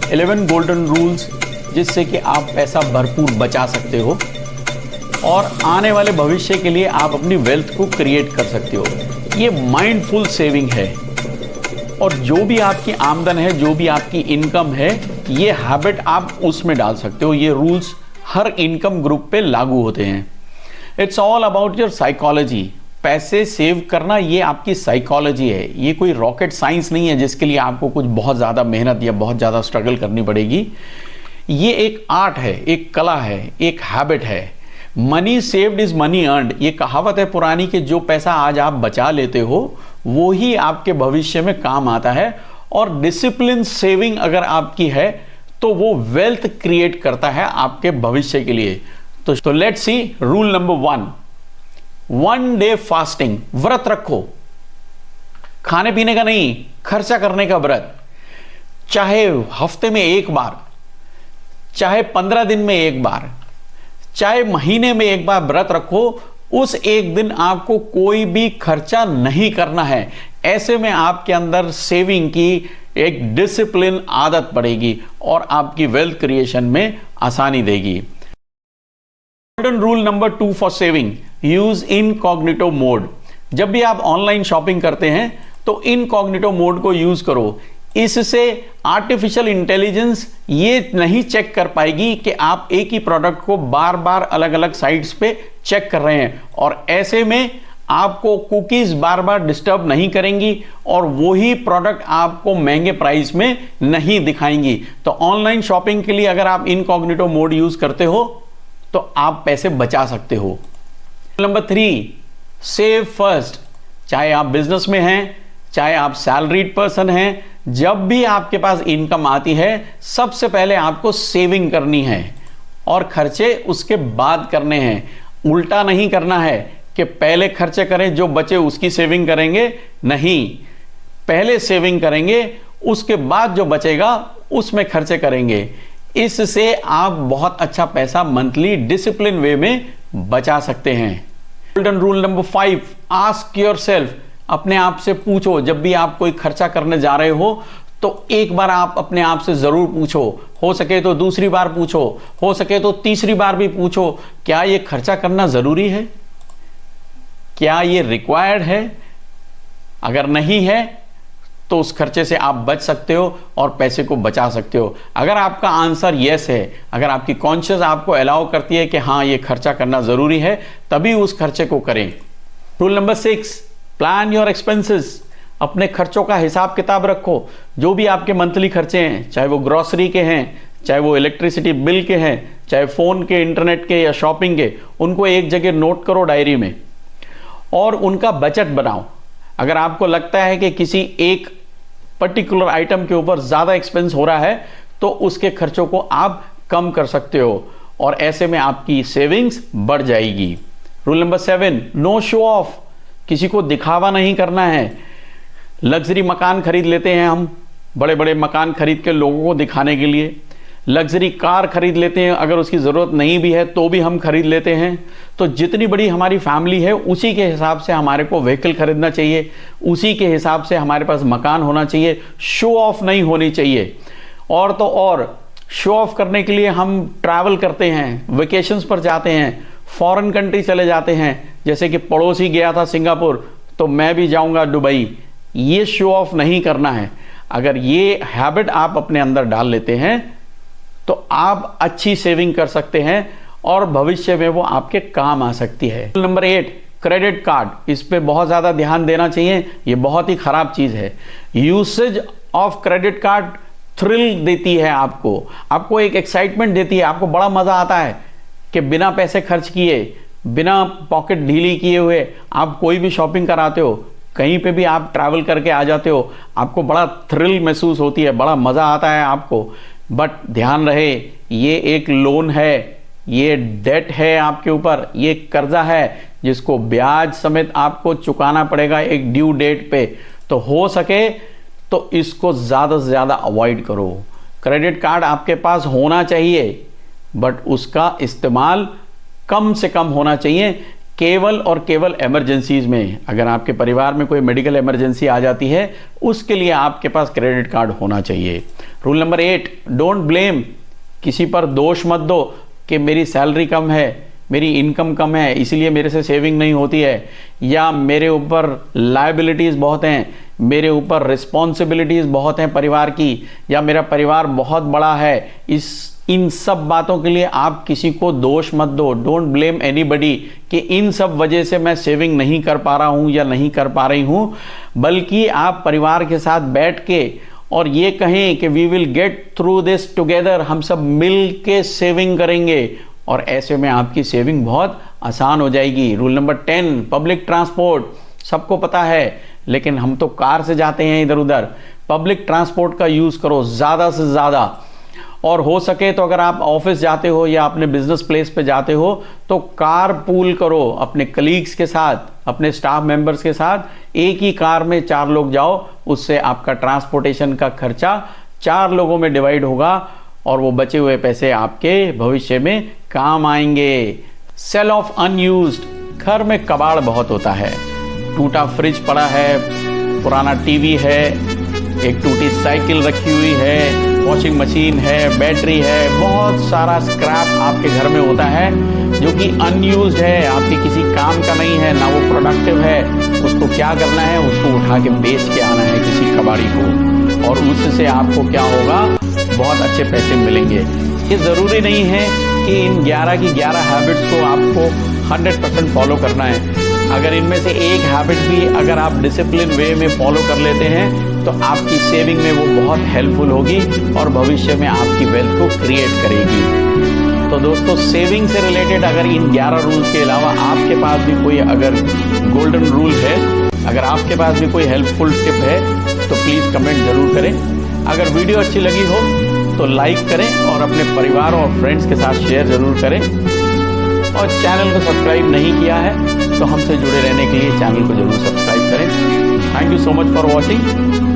11 golden rules जिससे कि आप पैसा भरपूर बचा सकते हो और आने वाले भविष्य के लिए आप अपनी वेल्थ को क्रिएट कर सकते हो। ये माइंडफुल सेविंग है और जो भी आपकी आमदन है, जो भी आपकी इनकम है, ये हैबिट आप उसमें डाल सकते हो। ये रूल्स हर इनकम ग्रुप पे लागू होते हैं। It's all about your psychology. पैसे सेव करना ये आपकी साइकोलॉजी है, ये कोई रॉकेट साइंस नहीं है जिसके लिए आपको कुछ बहुत ज़्यादा मेहनत या बहुत ज़्यादा स्ट्रगल करनी पड़ेगी। ये एक आर्ट है, एक कला है, एक हैबिट है। Money saved is money earned, ये कहावत है पुरानी कि जो पैसा आज आप बचा लेते हो वो ही आपके भविष्य में काम आता है। और डिसिप्लिन सेविंग अगर आपकी है तो वो वेल्थ क्रिएट करता है आपके भविष्य के लिए। तो let's see rule number 1 day fasting. व्रत रखो, खाने पीने का नहीं, खर्चा करने का व्रत। चाहे हफ्ते में एक बार, चाहे 15 दिन में एक बार, चाहे महीने में एक बार व्रत रखो। उस एक दिन आपको कोई भी खर्चा नहीं करना है। ऐसे में आपके अंदर सेविंग की एक डिसिप्लिन आदत पड़ेगी और आपकी वेल्थ क्रिएशन में आसानी देगी। Golden rule number 2 for saving, use incognito mode. जब भी आप ऑनलाइन शॉपिंग करते हैं तो इनकॉग्निटो मोड को यूज करो। इससे आर्टिफिशियल इंटेलिजेंस ये नहीं चेक कर पाएगी कि आप एक ही प्रोडक्ट को बार बार अलग अलग साइट्स पे चेक कर रहे हैं, और ऐसे में आपको कुकीज बार बार डिस्टर्ब नहीं करेंगी और वही प्रोडक्ट आपको महंगे प्राइस में नहीं दिखाएंगी। तो ऑनलाइन शॉपिंग के लिए अगर आप इनकॉग्निटो मोड यूज करते हो तो आप पैसे बचा सकते हो। Number 3, save first. चाहे आप बिजनेस में हैं, चाहे आप सैलरीड पर्सन हैं, जब भी आपके पास इनकम आती है सबसे पहले आपको सेविंग करनी है और खर्चे उसके बाद करने हैं। उल्टा नहीं करना है कि पहले खर्चे करें, जो बचे उसकी सेविंग करेंगे। नहीं, पहले सेविंग करेंगे, उसके बाद जो बचेगा उसमें खर्चे करेंगे। इससे आप बहुत अच्छा पैसा मंथली डिसिप्लिन वे में बचा सकते हैं। Golden rule number 5, ask yourself. अपने आप से पूछो, जब भी आप कोई खर्चा करने जा रहे हो तो एक बार आप अपने आप से जरूर पूछो, हो सके तो दूसरी बार पूछो, हो सके तो तीसरी बार भी पूछो, क्या ये खर्चा करना जरूरी है? क्या ये रिक्वायर्ड है? अगर नहीं है तो उस खर्चे से आप बच सकते हो और पैसे को बचा सकते हो। अगर आपका आंसर यस है, अगर आपकी कॉन्शियस आपको अलाउ करती है कि हाँ ये खर्चा करना जरूरी है, तभी उस खर्चे को करें। Rule number 6, plan your expenses. अपने खर्चों का हिसाब किताब रखो। जो भी आपके मंथली खर्चे हैं, चाहे वो ग्रॉसरी के हैं, चाहे वो इलेक्ट्रिसिटी बिल के हैं, चाहे फ़ोन के, इंटरनेट के या शॉपिंग के, उनको एक जगह नोट करो डायरी में और उनका बजट बनाओ। अगर आपको लगता है कि किसी एक पर्टिकुलर आइटम के ऊपर ज़्यादा एक्सपेंस हो रहा है तो उसके खर्चों को आप कम कर सकते हो और ऐसे में आपकी सेविंग्स बढ़ जाएगी। Rule number 7, no show off. किसी को दिखावा नहीं करना है। लग्जरी मकान खरीद लेते हैं हम, बड़े बड़े मकान खरीद के लोगों को दिखाने के लिए। लग्जरी कार खरीद लेते हैं, अगर उसकी ज़रूरत नहीं भी है तो भी हम खरीद लेते हैं। तो जितनी बड़ी हमारी फैमिली है उसी के हिसाब से हमारे को व्हीकल खरीदना चाहिए, उसी के हिसाब से हमारे पास मकान होना चाहिए। शो ऑफ नहीं होनी चाहिए। और तो और शो ऑफ करने के लिए हम ट्रैवल करते हैं, वेकेशंस पर जाते हैं, फॉरेन कंट्री चले जाते हैं। जैसे कि पड़ोसी गया था सिंगापुर तो मैं भी जाऊंगा दुबई। ये शो ऑफ नहीं करना है। अगर ये हैबिट आप अपने अंदर डाल लेते हैं तो आप अच्छी सेविंग कर सकते हैं और भविष्य में वो आपके काम आ सकती है। Number 8, credit card. इस पे बहुत ज़्यादा ध्यान देना चाहिए, ये बहुत ही ख़राब चीज़ है। Usage of credit card thrill देती है आपको एक एक्साइटमेंट देती है। आपको बड़ा मज़ा आता है कि बिना पैसे खर्च किए, बिना पॉकेट ढीली किए हुए आप कोई भी शॉपिंग कराते हो, कहीं पे भी आप ट्रैवल करके आ जाते हो, आपको बड़ा थ्रिल महसूस होती है, बड़ा मज़ा आता है आपको। बट ध्यान रहे, ये एक लोन है, ये डेट है आपके ऊपर, ये कर्जा है जिसको ब्याज समेत आपको चुकाना पड़ेगा एक ड्यू डेट पे। तो हो सके तो इसको ज़्यादा से ज़्यादा अवॉइड करो। क्रेडिट कार्ड आपके पास होना चाहिए बट उसका इस्तेमाल कम से कम होना चाहिए। केवल और केवल इमरजेंसीज में, अगर आपके परिवार में कोई मेडिकल इमरजेंसी आ जाती है, उसके लिए आपके पास क्रेडिट कार्ड होना चाहिए। रूल नंबर 8, डोंट ब्लेम, किसी पर दोष मत दो कि मेरी सैलरी कम है, मेरी इनकम कम है, इसीलिए मेरे से सेविंग नहीं होती है, या मेरे ऊपर लायबिलिटीज़ बहुत हैं, मेरे ऊपर रिस्पॉन्सिबिलिटीज़ बहुत हैं परिवार की, या मेरा परिवार बहुत बड़ा है। इन सब बातों के लिए आप किसी को दोष मत दो। डोंट ब्लेम एनीबडी कि इन सब वजह से मैं सेविंग नहीं कर पा रहा हूँ या नहीं कर पा रही हूँ, बल्कि आप परिवार के साथ बैठ के और ये कहें कि we will get through this together, हम सब मिल के सेविंग करेंगे, और ऐसे में आपकी सेविंग बहुत आसान हो जाएगी। रूल नंबर 10, पब्लिक ट्रांसपोर्ट, सबको पता है, लेकिन हम तो कार से जाते हैं इधर उधर। पब्लिक ट्रांसपोर्ट का यूज़ करो ज़्यादा से ज़्यादा, और हो सके तो अगर आप ऑफिस जाते हो या अपने बिजनेस प्लेस पे जाते हो तो कार पूल करो अपने कलीग्स के साथ, अपने स्टाफ मेंबर्स के साथ। एक ही कार में 4 लोग जाओ, उससे आपका ट्रांसपोर्टेशन का खर्चा 4 लोगों में डिवाइड होगा, और वो बचे हुए पैसे आपके भविष्य में काम आएंगे। सेल ऑफ अनयूज्ड, घर में कबाड़ बहुत होता है, टूटा फ्रिज पड़ा है, पुराना टीवी है, एक टूटी साइकिल रखी हुई है, वॉशिंग मशीन है, बैटरी है, बहुत सारा स्क्रैप आपके घर में होता है जो कि अनयूज्ड है, आपके किसी काम का नहीं है, ना वो प्रोडक्टिव है। उसको क्या करना है, उसको उठा के बेच के आना है किसी कबाड़ी को, और उससे आपको क्या होगा, बहुत अच्छे पैसे मिलेंगे। ये ज़रूरी नहीं है कि इन 11 की 11 हैबिट्स को आपको 100% फॉलो करना है। अगर इनमें से एक हैबिट भी अगर आप डिसिप्लिन वे में फॉलो कर लेते हैं तो आपकी सेविंग में वो बहुत हेल्पफुल होगी और भविष्य में आपकी वेल्थ को क्रिएट करेगी। तो दोस्तों, सेविंग से रिलेटेड अगर इन 11 रूल्स के अलावा आपके पास भी कोई अगर गोल्डन रूल है, अगर आपके पास भी कोई हेल्पफुल टिप है तो प्लीज़ कमेंट ज़रूर करें। अगर वीडियो अच्छी लगी हो तो लाइक करें और अपने परिवार और फ्रेंड्स के साथ शेयर ज़रूर करें, और चैनल को सब्सक्राइब नहीं किया है तो हमसे जुड़े रहने के लिए चैनल को जरूर सब्सक्राइब करें। Thank you so much for watching.